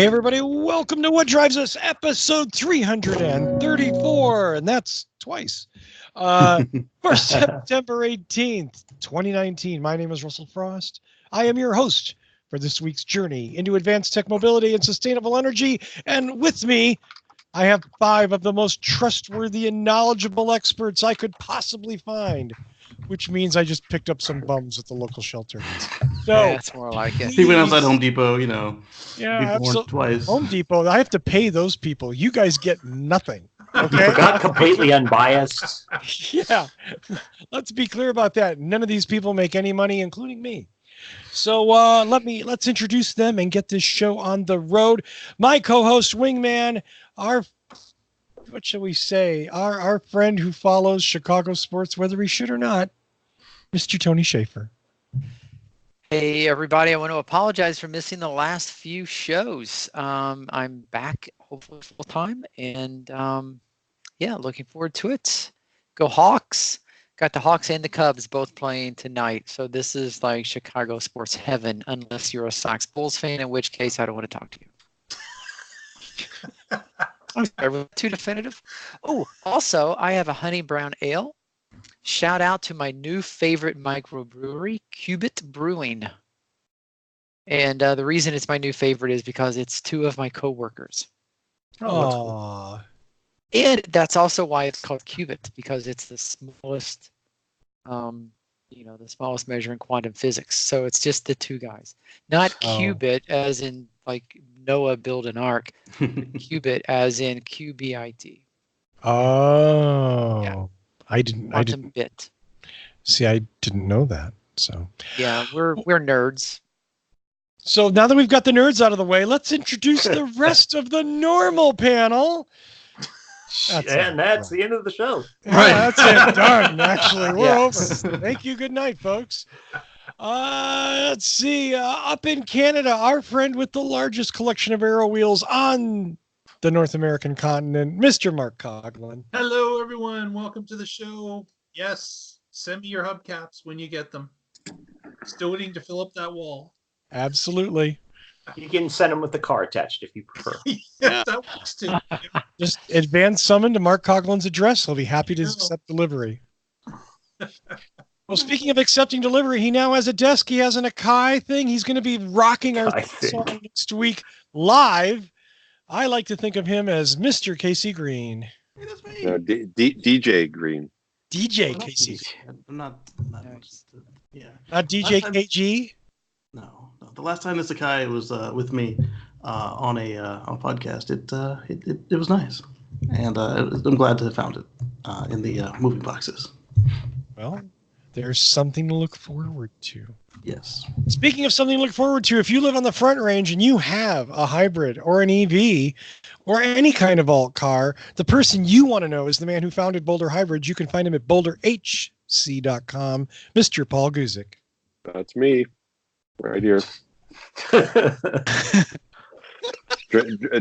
Hey, everybody, welcome to What Drives Us, episode 334, and that's twice, for September 18th, 2019. My name is Russell Frost. I am your host for this week's journey into advanced tech mobility and sustainable energy, and with me, I have 5 of the most trustworthy and knowledgeable experts I could possibly find, which means I just picked up some bums at the local shelter. So yeah, that's more like it. He went outside Home Depot, Yeah, before twice. Home Depot, I have to pay those people. You guys get nothing. Okay. You forgot completely unbiased. Yeah. Let's be clear about that. None of these people make any money, including me. So let's introduce them and get this show on the road. My co-host, Wingman, our friend who follows Chicago sports, whether he should or not, Mr. Tony Schaefer. Hey, everybody. I want to apologize for missing the last few shows. I'm back, hopefully full time, and looking forward to it. Go Hawks. Got the Hawks and the Cubs both playing tonight. So this is like Chicago sports heaven, unless you're a Sox Bulls fan, in which case I don't want to talk to you. I'm too definitive. Oh, also, I have a honey brown ale. Shout out to my new favorite microbrewery, Cubit Brewing. And the reason it's my new favorite is because it's 2 of my coworkers. Oh, and that's also why it's called Cubit, because it's the smallest, the smallest measure in quantum physics. So it's just the 2 guys, not qubit as in like Noah build an ark, qubit as in QBIT. Oh, yeah. I didn't bit. See, I didn't know that. So yeah, we're nerds. So now that we've got the nerds out of the way, let's introduce the rest of the normal panel. That's the end of the show. Right. That's it. Done. Actually, we're over. Thank you. Good night, folks. Let's see. Up in Canada, our friend with the largest collection of aero wheels on the North American continent, Mr. Mark Coughlin. Hello, everyone. Welcome to the show. Yes, send me your hubcaps when you get them. Still waiting to fill up that wall. Absolutely. You can send them with the car attached if you prefer. Yeah, that works too. Just advance summon to Mark Coughlin's address. He'll be happy to accept delivery. Well, speaking of accepting delivery, he now has a desk. He has an Akai thing. He's going to be rocking our song next week live. I like to think of him as Mr. Casey Green. Hey, that's me. No, DJ Green. DJ Casey. Not much. Yeah. Not DJ KG? No. The last time this Akai was with me on a podcast, it was nice, and I'm glad to have found it in the moving boxes. Well, there's something to look forward to. Yes. Speaking of something to look forward to, if you live on the Front Range and you have a hybrid or an EV or any kind of alt car, the person you want to know is the man who founded Boulder Hybrids. You can find him at boulderhc.com, Mr. Paul Guzik. That's me, right here.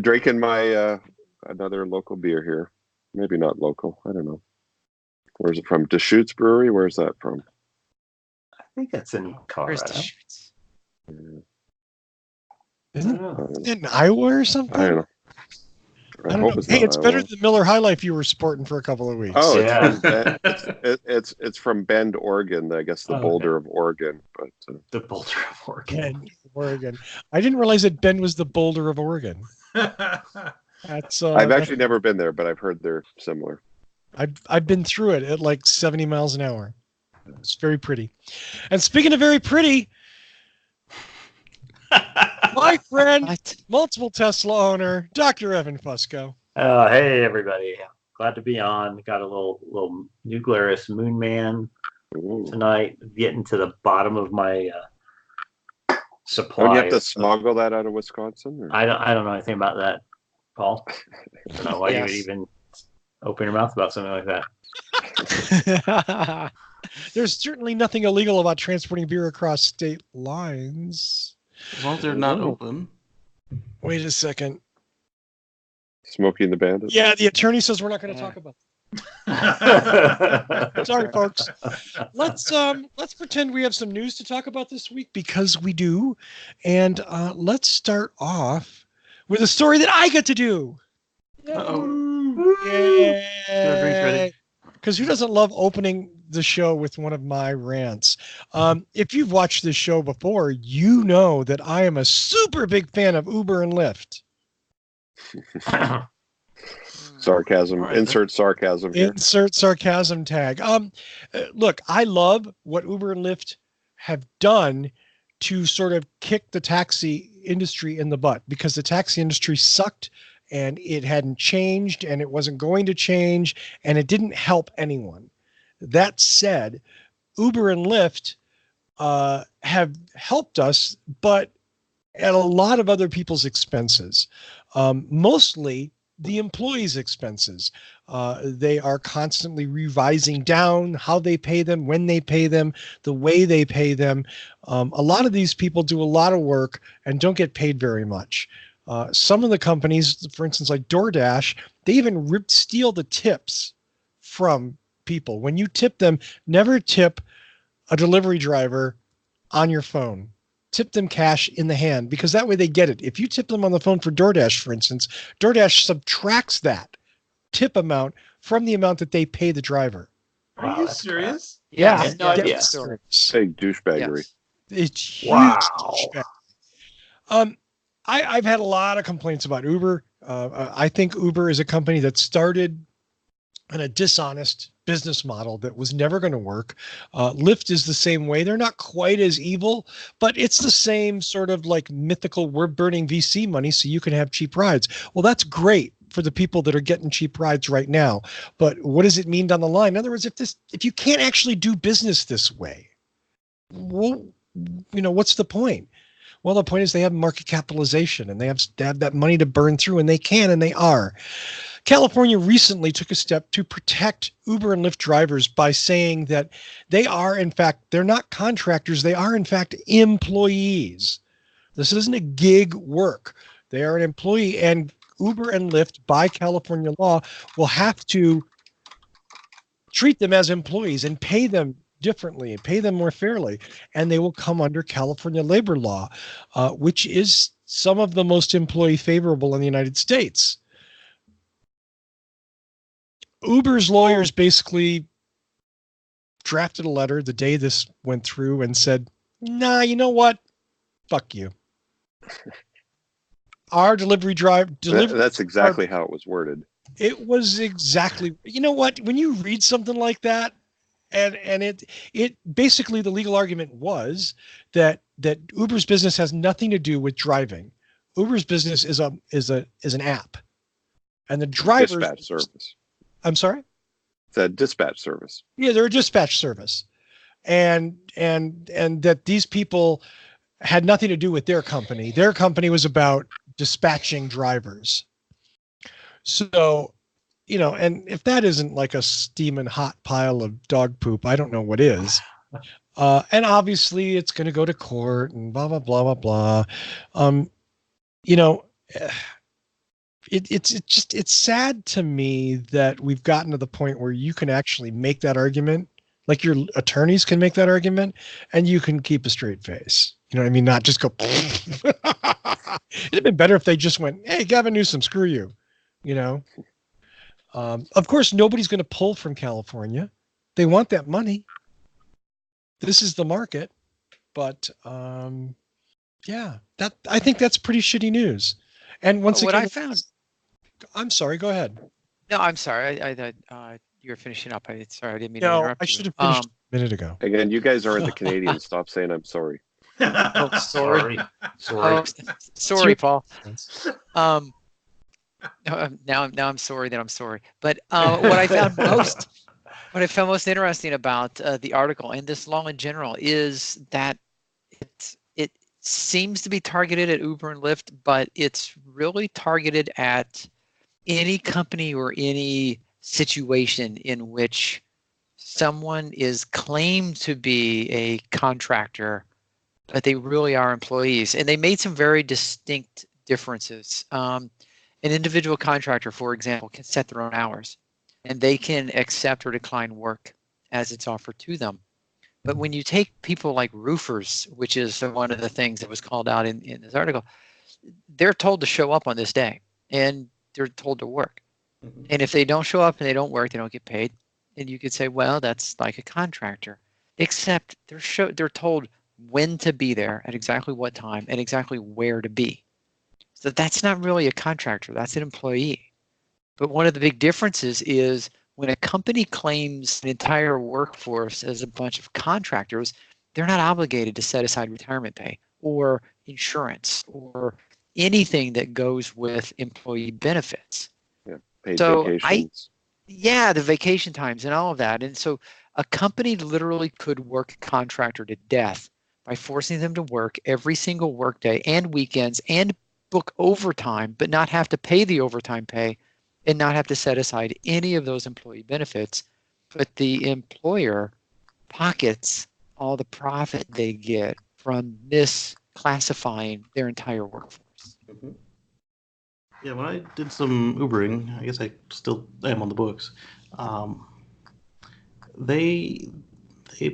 Drinking my another local beer here. Maybe not local. I don't know. Where's it from? Deschutes Brewery? Where's that from? I think that's in Colorado. Isn't it in Iowa or something? I don't know. I don't know. Hey, it's better than the Miller High Life you were sporting for a couple of weeks. Oh, yeah. It's from Bend, Oregon. I guess the Boulder of Oregon. But the Boulder of Oregon. Bend, Oregon. I didn't realize that Bend was the Boulder of Oregon. That's. I've actually never been there, but I've heard they're similar. I've been through it at like 70 miles an hour. It's very pretty. And speaking of very pretty, my friend, multiple Tesla owner, Dr. Evan Fusco. Hey, everybody. Glad to be on. Got a little Nuclearis Moon Man tonight. Getting to the bottom of my supply. Don't you have to smuggle that out of Wisconsin? Or? I don't know anything about that, Paul. I don't know why you would even open your mouth about something like that. There's certainly nothing illegal about transporting beer across state lines. As long as they're not open. Wait a second. Smokey and the Bandit? Yeah, the attorney says we're not going to talk about that. Sorry, folks. Let's pretend we have some news to talk about this week, because we do. And let's start off with a story that I get to do. Uh-oh. Yay! Got our drinks ready. Because who doesn't love opening the show with one of my rants? If you've watched this show before, you know that I am a super big fan of Uber and Lyft. Sarcasm. Right. Insert sarcasm here. Insert sarcasm tag. Look, I love what Uber and Lyft have done to sort of kick the taxi industry in the butt, because the taxi industry sucked and it hadn't changed and it wasn't going to change and it didn't help anyone. That said, Uber and Lyft have helped us, but at a lot of other people's expenses, mostly the employees' expenses. They are constantly revising down how they pay them, when they pay them, the way they pay them. A lot of these people do a lot of work and don't get paid very much. Some of the companies, for instance, like DoorDash, they even steal the tips from people. When you tip them, never tip a delivery driver on your phone. Tip them cash in the hand, because that way they get it. If you tip them on the phone for DoorDash, for instance, DoorDash subtracts that tip amount from the amount that they pay the driver. Are you serious? Yeah, I had no idea. Big douchebaggery. It's huge. Wow. I've had a lot of complaints about Uber. I think Uber is a company that started in a dishonest business model that was never going to work. Lyft is the same way. They're not quite as evil, but it's the same sort of like mythical, we're burning VC money so you can have cheap rides. Well, that's great for the people that are getting cheap rides right now. But what does it mean down the line? In other words, if you can't actually do business this way, well, what's the point? Well, the point is they have market capitalization and they have that money to burn through, and they can, and they are. California recently took a step to protect Uber and Lyft drivers by saying that they are, in fact, they're not contractors. They are, in fact, employees. This isn't a gig work. They are an employee, and Uber and Lyft, by California law, will have to treat them as employees and pay them differently and pay them more fairly. And they will come under California labor law, which is some of the most employee favorable in the United States. Uber's lawyers basically drafted a letter the day this went through and said, nah, you know what? Fuck you. Our delivery That's exactly how it was worded. It was exactly, you know what? When you read something like that, and it basically, the legal argument was that Uber's business has nothing to do with driving. Uber's business is an app, and the drivers Dispatch service. I'm sorry? It's a dispatch service. Yeah, they're a dispatch service. And that these people had nothing to do with their company. Their company was about dispatching drivers. So, and if that isn't like a steaming hot pile of dog poop, I don't know what is. And obviously it's going to go to court and blah, blah, blah, blah, blah. It's sad to me that we've gotten to the point where you can actually make that argument, like your attorneys can make that argument, and you can keep a straight face. You know what I mean? Not just go. It'd have been better if they just went, "Hey, Gavin Newsom, screw you." Of course, nobody's going to pull from California. They want that money. This is the market, but yeah, I think that's pretty shitty news. And once what again, I found. I'm sorry. Go ahead. No, I'm sorry. I thought you were finishing up. Sorry, I didn't mean to No, interrupt I you. should have finished a minute ago. Again, you guys aren't the Canadians. Stop saying I'm sorry. Oh, sorry. Sorry. Sorry, Paul. Now I'm sorry that I'm sorry. But what I found most interesting about the article and this law in general is that it seems to be targeted at Uber and Lyft, but it's really targeted at any company or any situation in which someone is claimed to be a contractor, but they really are employees. And they made some very distinct differences. An individual contractor, for example, can set their own hours, and they can accept or decline work as it's offered to them. But when you take people like roofers, which is one of the things that was called out in this article, they're told to show up on this day, and they're told to work. Mhm. And if they don't show up and they don't work, they don't get paid. And you could say, well, that's like a contractor, except they're told when to be there at exactly what time and exactly where to be. So that's not really a contractor, that's an employee. But one of the big differences is when a company claims an entire workforce as a bunch of contractors, they're not obligated to set aside retirement pay or insurance or anything that goes with employee benefits. Yeah, paid So vacations. yeah, the vacation times and all of that. And so a company literally could work a contractor to death by forcing them to work every single workday and weekends and book overtime, but not have to pay the overtime pay and not have to set aside any of those employee benefits. But the employer pockets all the profit they get from misclassifying their entire workforce. Mhm. Yeah, when I did some Ubering, I guess I still am on the books. Um, they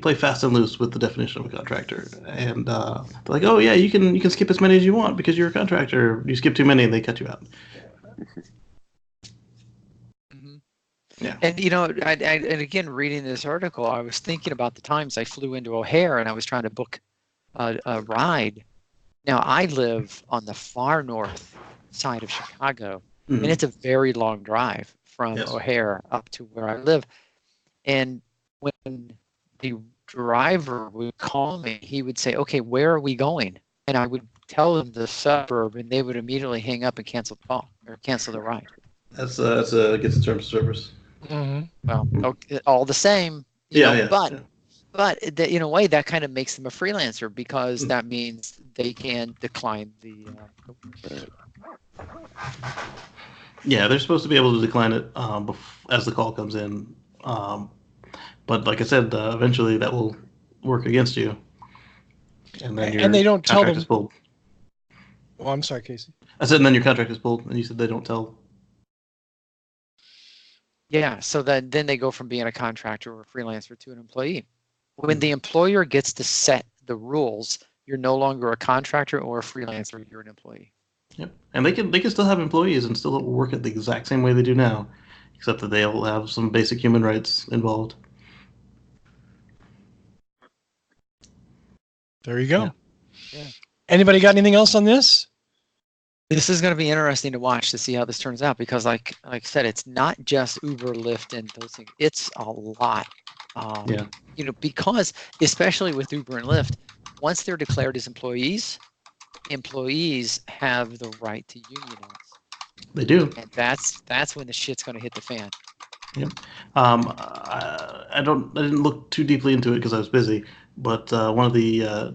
play fast and loose with the definition of a contractor, and they're like, "Oh yeah, you can skip as many as you want because you're a contractor. You skip too many, and they cut you out." Mhm. Yeah. And and again, reading this article, I was thinking about the times I flew into O'Hare and I was trying to book a ride. Now I live on the far north side of Chicago, and Mhm. it's a very long drive from Yes. O'Hare up to where I live. And when the driver would call me, he would say, "Okay, where are we going?" And I would tell them the suburb, and they would immediately hang up and cancel the call or cancel the ride. That's against the terms of service. Well, all the same, Yeah. but in a way that kind of makes them a freelancer because Mm. that means they can decline the Yeah, they're supposed to be able to decline it as the call comes in. But like I said, eventually that will work against you, and then your And they don't tell contract them. is pulled. Well, I'm sorry, Casey. I said, and then your contract is pulled, and you said they don't tell. Yeah, so then they go from being a contractor or a freelancer to an employee. When the employer gets to set the rules, you're no longer a contractor or a freelancer, you're an employee. Yep, and they can still have employees and still work it the exact same way they do now, except that they'll have some basic human rights involved. There you go. Yeah. Anybody got anything else on this? This is going to be interesting to watch to see how this turns out because, like I said, it's not just Uber, Lyft, and those things. It's a lot. Yeah. Because especially with Uber and Lyft, once they're declared as employees have the right to unionize. They do. And that's when the shit's going to hit the fan. Yep. I didn't look too deeply into it because I was busy, but one of the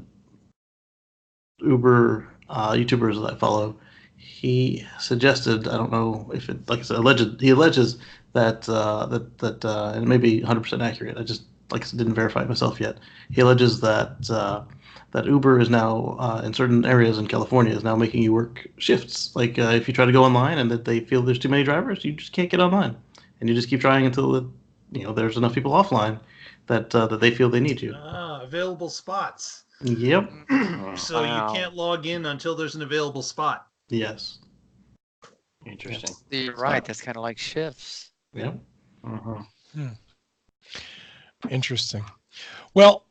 Uber YouTubers that I follow, he suggested, I don't know if it, like I said, he alleges that and it may be 100% accurate. I just, like I said, didn't verify it myself yet. He alleges that that Uber is now in certain areas in California is now making you work shifts. Like if you try to go online and that they feel there's too many drivers, you just can't get online, and you just keep trying until there's enough people offline that they feel they need you. Available spots. Yep. So Wow. you can't log in until there's an available spot. Yes. Interesting. You're right. That's kind of like shifts. Yep. Interesting. Well,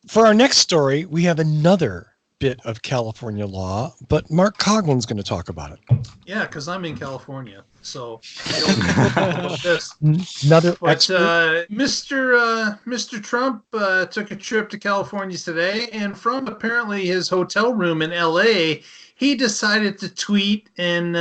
for our next story, we have another bit of California law, but Mark Coglin's going to talk about it. Yeah, because I'm in California, so this. Another But expert. Mr. Trump took a trip to California today, and from apparently his hotel room in LA, he decided to tweet and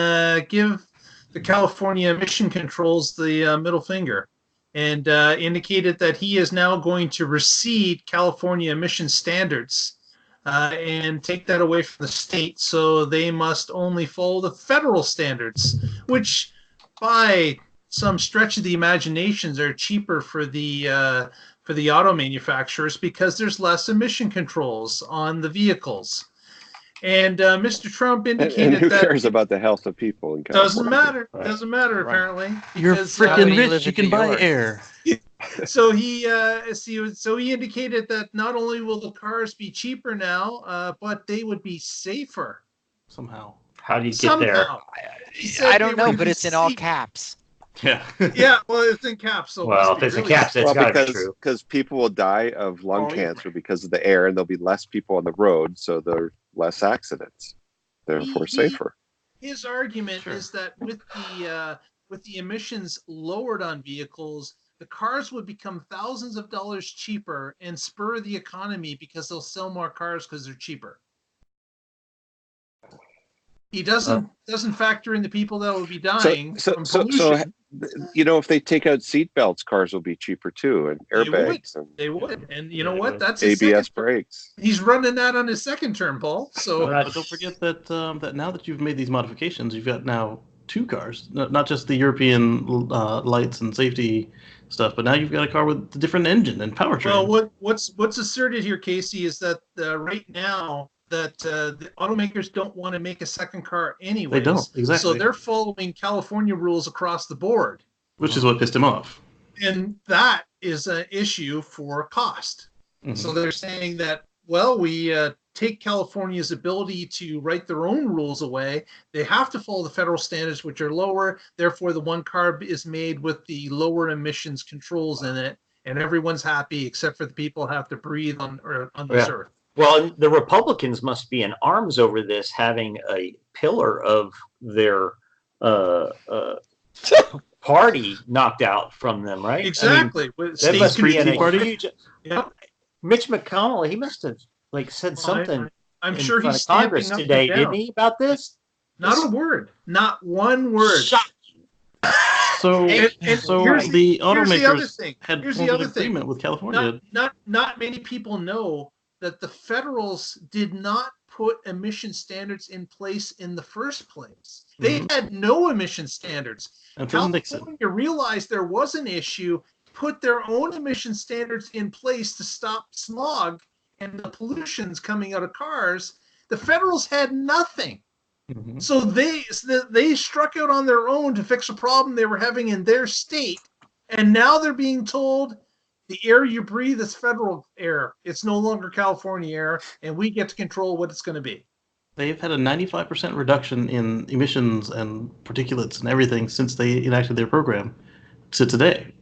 give the California emission controls the middle finger, and indicated that he is now going to recede California emission standards and take that away from the state, so they must only follow the federal standards, which by some stretch of the imaginations are cheaper for the auto manufacturers because there's less emission controls on the vehicles. And Mr. Trump indicated And who that cares about the health of people in doesn't California? matter. Doesn't matter Right. apparently. You're because, when freaking you live rich. You in can New buy York. air. So he indicated that not only will the cars be cheaper now, but they would be safer. Somehow. How do you get there? Somehow. He said I don't they were know, but it's in all deceived. caps. Yeah. Yeah, well, it's in caps. So Well, if it's in caps, that's Well, got to be because true. people will die of lung Oh, yeah. cancer because of the air, and there'll be less people on the road, so there are less accidents. Therefore, safer. His argument Sure. is that with the emissions lowered on vehicles, the cars would become thousands of dollars cheaper and spur the economy because they'll sell more cars because they're cheaper. He doesn't factor in the people that will be dying from pollution. If they take out seat belts, cars will be cheaper too, and airbags, and They would, and you know They what? would. That's his ABS second term. brakes. He's running that on his second term, Paul. So But don't forget that that now that you've made these modifications, you've got now 2 cars, not just the European lights and safety stuff, but now you've got a car with a different engine and powertrain. well, what's asserted here, Casey, is that right now that the automakers don't want to make a second car anyway. They don't, exactly. So they're following California rules across the board, Which is what pissed him off. and that is an issue for cost. Mhm. So they're saying that, well, we take California's ability to write their own rules away. They have to follow the federal standards, which are lower. Therefore, the one car is made with the lower emissions controls in it, and everyone's happy except for the people who have to breathe on this earth. Well, the Republicans must be in arms over this, having a pillar of their party knocked out from them, right? Exactly. With I mean, that state must be in Tea a Party? huge. Yeah. Mitch McConnell, he must have said something I'm in sure front he's of Congress stamping up today, and didn't down. he, about this? Not a word. Not one word. Shocking. So, And so here's the here's the other automakers thing. had Here's formed the an other thing. agreement with California. Not many people know that the federals did not put emission standards in place in the first place. They had no emission standards. Until Nixon. California realized there was an issue, put their own emission standards in place to stop smog and the pollutions coming out of cars. The federals had nothing. Mhm. So they struck out on their own to fix a problem they were having in their state, and now they're being told the air you breathe is federal air. It's no longer California air, and we get to control what it's going to be. They've had a 95% reduction in emissions and particulates and everything since they enacted their program to today.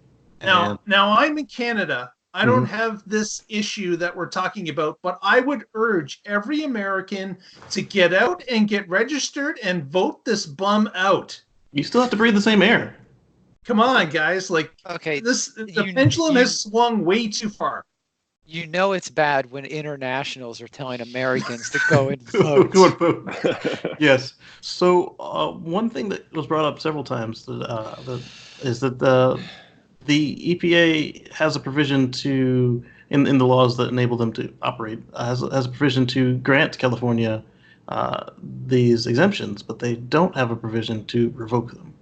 Now I'm in Canada. I don't have this issue that we're talking about, but I would urge every American to get out and get registered and vote this bum out. You still have to breathe the same air. Come on, guys! Like, Okay, the pendulum has swung way too far. you know it's bad when internationals are telling Americans to go and vote. Go and vote. Yes. So one thing that was brought up several times is that the EPA has a provision to in the laws that enable them to operate has a provision to grant California these exemptions, but they don't have a provision to revoke them.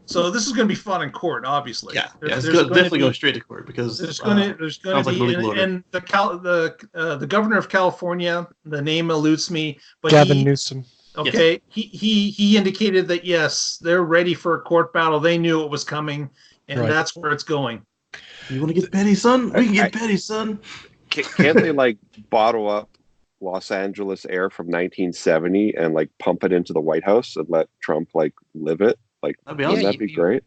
So this is going to be fought in court, obviously. It's definitely going straight to court because there's going to be, and the governor of California, the name eludes me, but Gavin Newsom. Okay, yes. he indicated that yes, they're ready for a court battle. They knew it was coming, and that's where it's going. You want to get petty, son? We can get petty, son. Can't they bottle up Los Angeles air from 1970 and pump it into the White House and let Trump live it? That'd be great.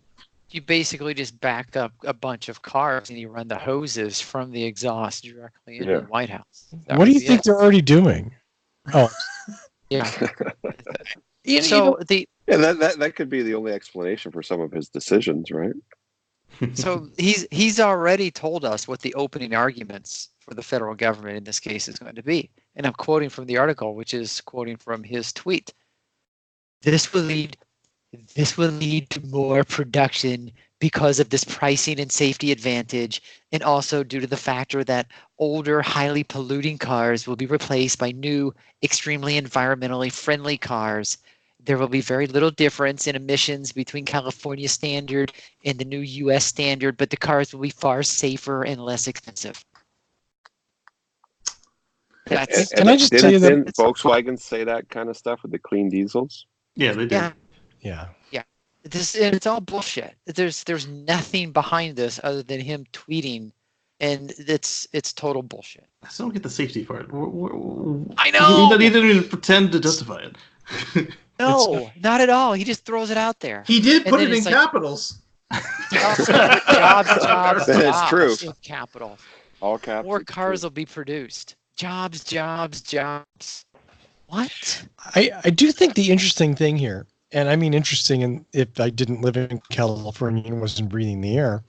You basically just backed up a bunch of cars and you run the hoses from the exhaust directly into the White House. What do you think they're already doing? Oh, yeah. That could be the only explanation for some of his decisions, right? So he's already told us what the opening arguments for the federal government in this case is going to be. And I'm quoting from the article, which is quoting from his tweet. This will lead to more production because of this pricing and safety advantage, and also due to the factor that older, highly polluting cars will be replaced by new, extremely environmentally friendly cars. There will be very little difference in emissions between California standard and the new U.S. standard, but the cars will be far safer and less expensive. Can I just tell you that didn't Volkswagen say that kind of stuff with the clean diesels? Yeah, they did. Yeah. It's all bullshit. There's nothing behind this other than him tweeting, and it's total bullshit. I still don't get the safety part. I know. He didn't even pretend to justify it. No, not at all. He just throws it out there. He did And put then it in it's like- capitals. jobs, jobs, That's true. in capital. All caps. More it's cars true. will be produced. Jobs, jobs, jobs. What? I do think the interesting thing here, and I mean interesting, and if I didn't live in California and wasn't breathing the air,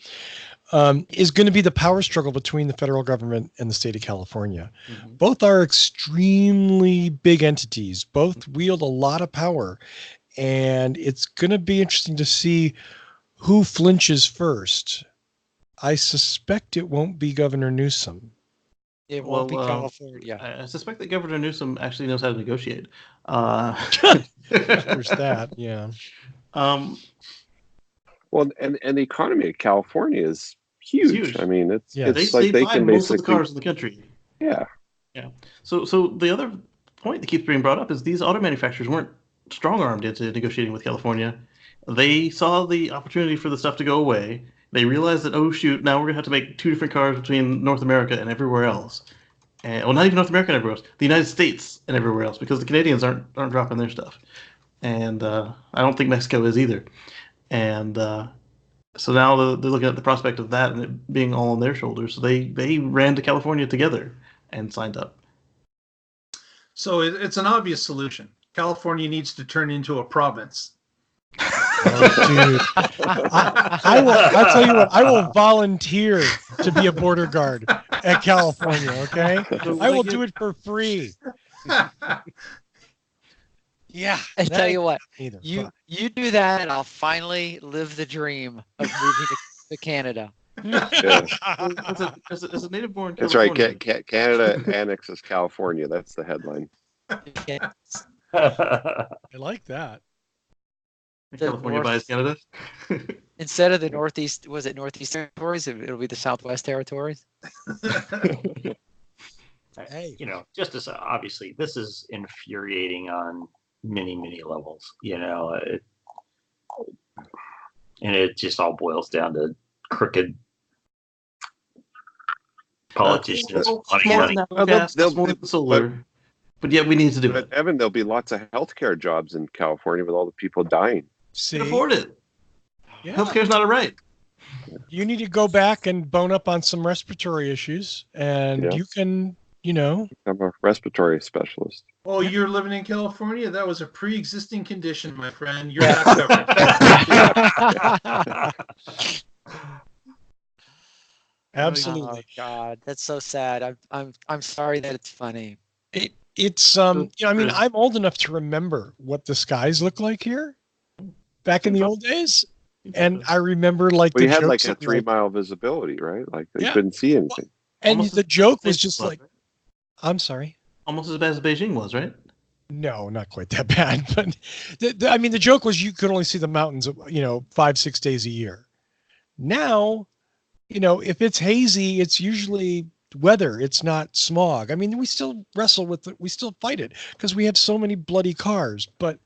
is going to be the power struggle between the federal government and the state of California. Mhm. Both are extremely big entities. Both wield a lot of power, and it's going to be interesting to see who flinches first. I suspect it won't be Governor Newsom. It won't be Well, California. I suspect that Governor Newsom actually knows how to negotiate. There's that, yeah. Well, and the economy of California is huge. huge. I mean, it's Yeah. it's they like they buy can most of the basically cars in the country. yeah. So the other point that keeps being brought up is these auto manufacturers weren't strong-armed into negotiating with California. They saw the opportunity for the stuff to go away. They realized that, oh shoot, now we're gonna have to make two different cars between North America and everywhere else. And, well, not even North America and everywhere else, the United States and everywhere else, because the Canadians aren't dropping their stuff, and I don't think Mexico is either. And so now they're looking at the prospect of that and it being all on their shoulders. So they ran to California together and signed up. So it's an obvious solution. California needs to turn into a province. Oh, dude. I'll tell you what, I will volunteer to be a border guard at California, okay? I will do it for free. Yeah. I tell you what, Either. you do that, and I'll finally live the dream of moving to Canada. Yeah. As a native-born That's right. Californian, Canada annexes California. That's the headline. Yeah. I like that. California North- buys Canada. Instead of the Northeast, was it Northeast Territories? It'll be the Southwest Territories. Hey. You know, just as obviously, this is infuriating on many, many levels. You know, and it just all boils down to crooked politicians. Money. They'll- Solar, but yet we need to do But it. Evan, there'll be lots of healthcare jobs in California with all the people dying. See, Can afford it. yeah. Healthcare's not a right. You need to go back and bone up on some respiratory issues, and Yeah. you can, you know, I'm a respiratory specialist. Oh, you're living in California? That was a pre-existing condition, my friend. You're not covered. absolutely. Oh God, that's so sad. I'm sorry that it's funny. It's you know, I mean, I'm old enough to remember what the skies look like here back in the old days, and I remember like Well, you the had like jokes a of, 3-mile visibility, right? Like you Yeah. couldn't see anything. and Almost the as joke bad was as just Beijing like, was, right? I'm sorry. Almost as bad as Beijing was, right? No, not quite that bad, but I mean, the joke was you could only see the mountains, you know, 5-6 days a year. Now, you know, if it's hazy, it's usually weather. It's not smog. I mean, we still wrestle with it. We still fight it because we have so many bloody cars, but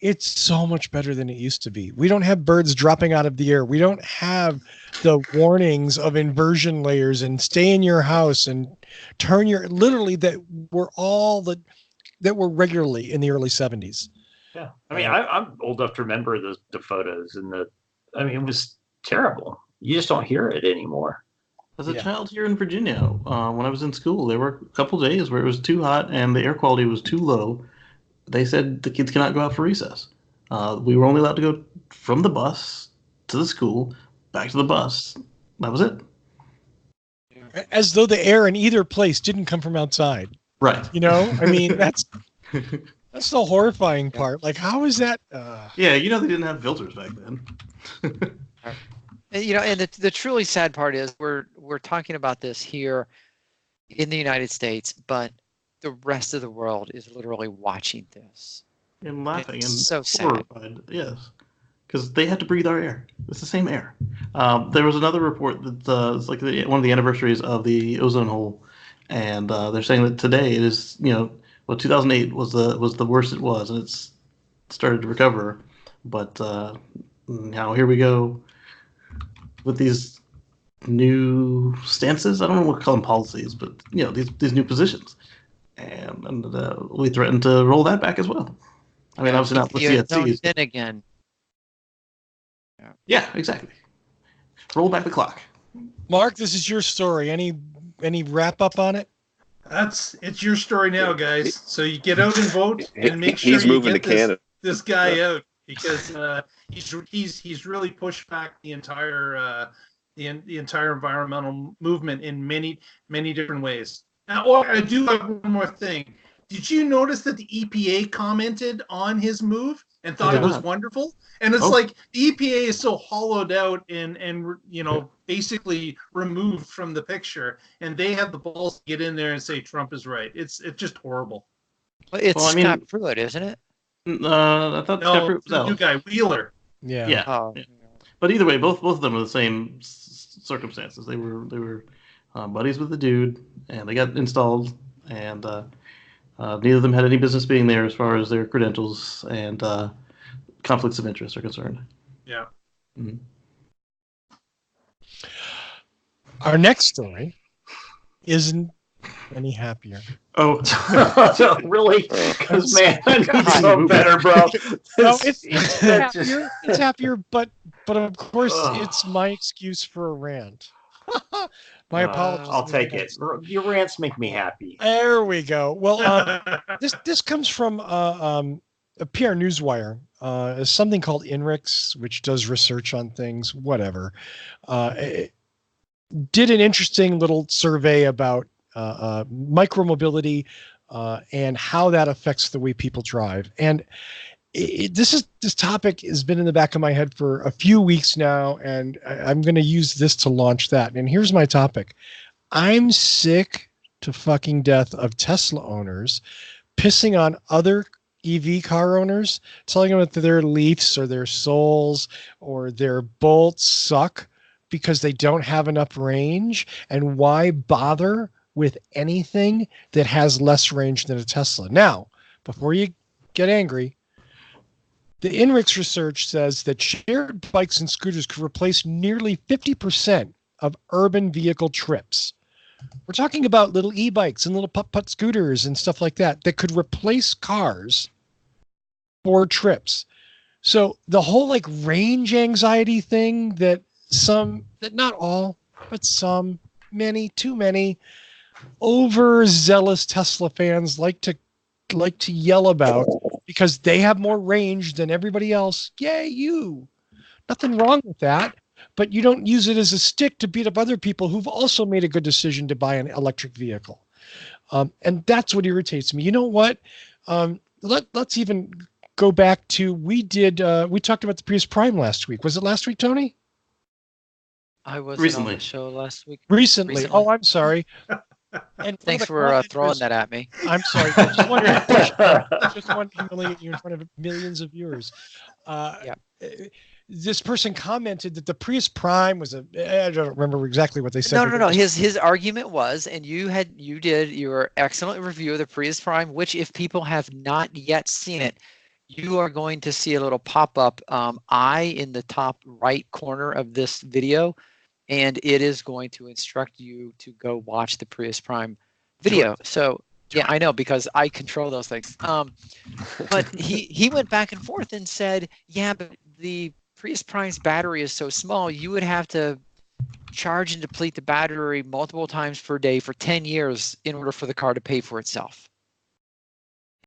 it's so much better than it used to be. We don't have birds dropping out of the air. We don't have the warnings of inversion layers and stay in your house and turn your literally that were all that were regularly in the early 70s. Yeah, I mean, I'm old enough to remember the photos and I mean, it was terrible. You just don't hear it anymore. As a Yeah. child here in Virginia, when I was in school, there were a couple days where it was too hot and the air quality was too low. They said the kids cannot go out for recess. We were only allowed to go from the bus to the school, back to the bus. That was it. As though the air in either place didn't come from outside. Right. You know, I mean, that's the horrifying part. Like, how is that? Yeah, you know they didn't have filters back then. And, you know, and the truly sad part is we're talking about this here in the United States, but the rest of the world is literally watching this. And laughing and It's so sad. horrified. Yes. Because they had to breathe our air. It's the same air. There was another report that it's like one of the anniversaries of the ozone hole, and they're saying that today it is, you know, well, 2008 was the worst it was, and it's started to recover. But now here we go with these new stances. I don't know what to call them, policies, but you know, these new positions, and we threaten to roll that back as well. I mean, obviously not with CNCs. Then again. Yeah, exactly. Roll back the clock. Mark, this is your story. Any wrap up on it? It's your story now, guys. So you get out and vote and make sure He's you moving get to Canada. this guy out, because he's really pushed back the entire environmental movement in many different ways. Now, I do have one more thing. Did you notice that the EPA commented on his move and thought it was wonderful? And it's like the EPA is so hollowed out and basically removed from the picture, and they have the balls to get in there and say Trump is right. It's just horrible. Well, it's Scott Pruitt, isn't it? I thought Scott Pruitt was the new guy, Wheeler. Yeah. Oh. Yeah. But either way, both of them are the same circumstances. They were buddies with the dude, and they got installed, and neither of them had any business being there as far as their credentials and conflicts of interest are concerned. Yeah. Mm-hmm. Our next story isn't any happier. Oh, really? Because man, I need something better, bro. No, it's happier. It's happier, but of course, it's my excuse for a rant. My apologies. I'll take it. Your rants make me happy. There we go. Well, this comes from a PR Newswire. Something called INRIX, which does research on things. Whatever. It did an interesting little survey about micromobility and how that affects the way people drive. And this topic has been in the back of my head for a few weeks now, and I'm going to use this to launch that. And here's my topic. I'm sick to fucking death of Tesla owners pissing on other EV car owners, telling them that their Leafs or their Souls or their Bolts suck because they don't have enough range, and why bother with anything that has less range than a Tesla. Now, before you get angry, the INRIX research says that shared bikes and scooters could replace nearly 50% of urban vehicle trips. We're talking about little e-bikes and little putt-putt scooters and stuff like that could replace cars for trips. So the whole like range anxiety thing that not all, but some, many, too many overzealous Tesla fans like to yell about because they have more range than everybody else. Yay, you. Nothing wrong with that, but you don't use it as a stick to beat up other people who've also made a good decision to buy an electric vehicle. And that's what irritates me. You know what? Let's even go back to, we talked about the Prius Prime last week. Was it last week, Tony? I was on the show last week. Recently. Oh, I'm sorry. And thanks for throwing that at me. I'm sorry. I just want to humiliate you in front of millions of viewers. This person commented that the Prius Prime was I don't remember exactly what they said. No. His argument was, and you did your excellent review of the Prius Prime, which if people have not yet seen it, you are going to see a little pop-up eye in the top right corner of this video. And it is going to instruct you to go watch the Prius Prime video. So, yeah, I know, because I control those things. But he went back and forth and said, yeah, but the Prius Prime's battery is so small, you would have to charge and deplete the battery multiple times per day for 10 years in order for the car to pay for itself.